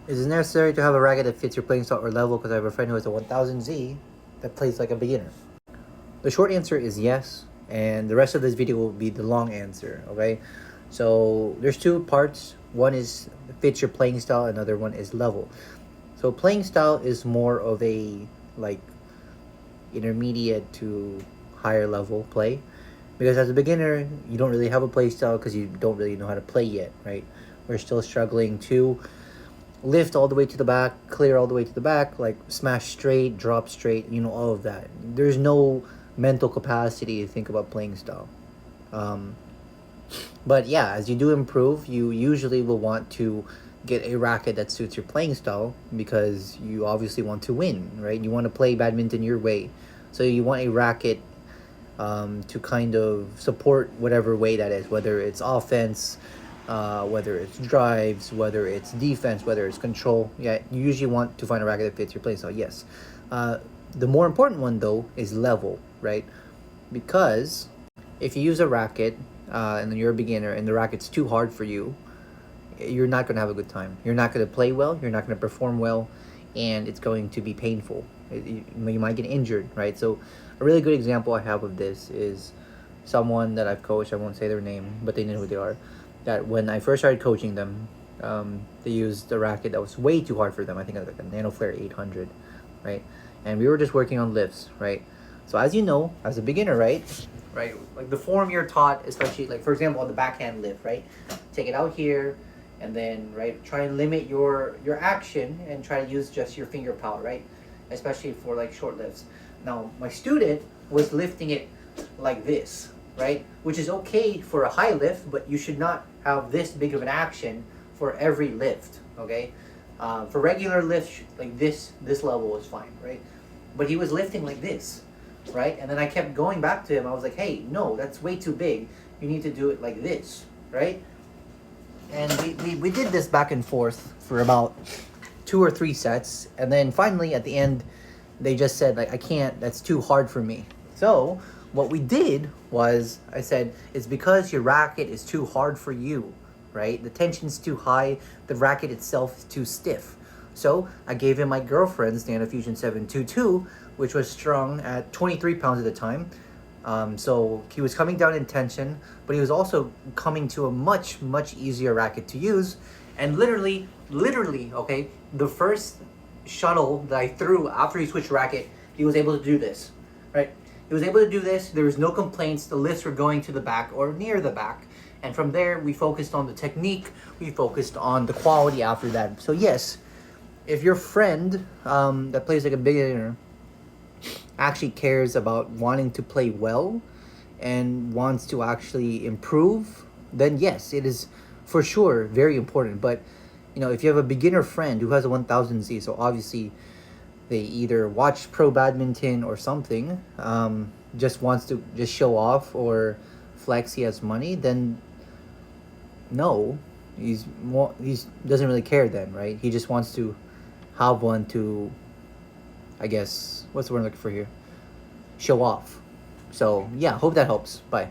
Is it necessary to have a racket that fits your playing style or level? Because I have a friend who has a 1000Z that plays like a beginner. The short answer is yes, and the rest of this video will be the long answer, okay? So there's two parts. One is fits your playing style, another one is level. So playing style is more of a like intermediate to higher level play, because as a beginner you don't really have a play style because you don't really know how to play yet, right? We're still struggling to lift all the way to the back, clear all the way to the back, like smash straight, drop straight, all of that. There's no mental capacity to think about playing style. Um, but yeah, as you do improve, you usually will want to get a racket that suits your playing style because you obviously want to win, right? You want to play badminton your way. So you want a racket to kind of support whatever way that is, whether it's offense, whether it's drives, whether it's defense, whether it's control. Yeah, you usually want to find a racket that fits your play style, yes. The more important one, though, is level, right? Because if you use a racket and then you're a beginner and the racket's too hard for you, you're not going to have a good time. You're not going to play well, you're not going to perform well, and it's going to be painful. You might get injured, right? So a really good example I have of this is someone that I've coached. I won't say their name, but they know who they are. That when I first started coaching them, they used a racket that was way too hard for them. I think it was like a NanoFlare 800, right? And we were just working on lifts, right? So as you know, as a beginner, right, like the form you're taught, especially like for example on the backhand lift, right? Take it out here, and then try and limit your action and try to use just your finger power, right? Especially for like short lifts. Now my student was lifting it like this, right? Which is okay for a high lift, but you should not have this big of an action for every lift, okay? For regular lifts, like this level is fine, right? But he was lifting like this, right? And then I kept going back to him. I was like, hey, no, that's way too big. You need to do it like this, right? And we did this back and forth for about 2 or 3 sets. And then finally, at the end, they just said, like, I can't, that's too hard for me. So what we did was, I said, it's because your racket is too hard for you, right? The tension's too high, the racket itself is too stiff. So I gave him my girlfriend's Nanofusion 722, which was strung at 23 pounds at the time. So he was coming down in tension, but he was also coming to a much, much easier racket to use. And literally, okay, the first shuttle that I threw after he switched racket, he was able to do this, right? He was able to do this. There was no complaints. The lifts were going to the back or near the back. And from there, we focused on the technique. We focused on the quality after that. So yes, if your friend that plays like a beginner actually cares about wanting to play well and wants to actually improve, then yes, it is for sure very important. But if you have a beginner friend who has a 1000Z, so obviously they either watch pro badminton or something, just wants to just show off or flex he has money, then no, he's doesn't really care then, right? He just wants to have one to, I guess, what's the word I'm looking for here? Show off. So yeah, hope that helps. Bye.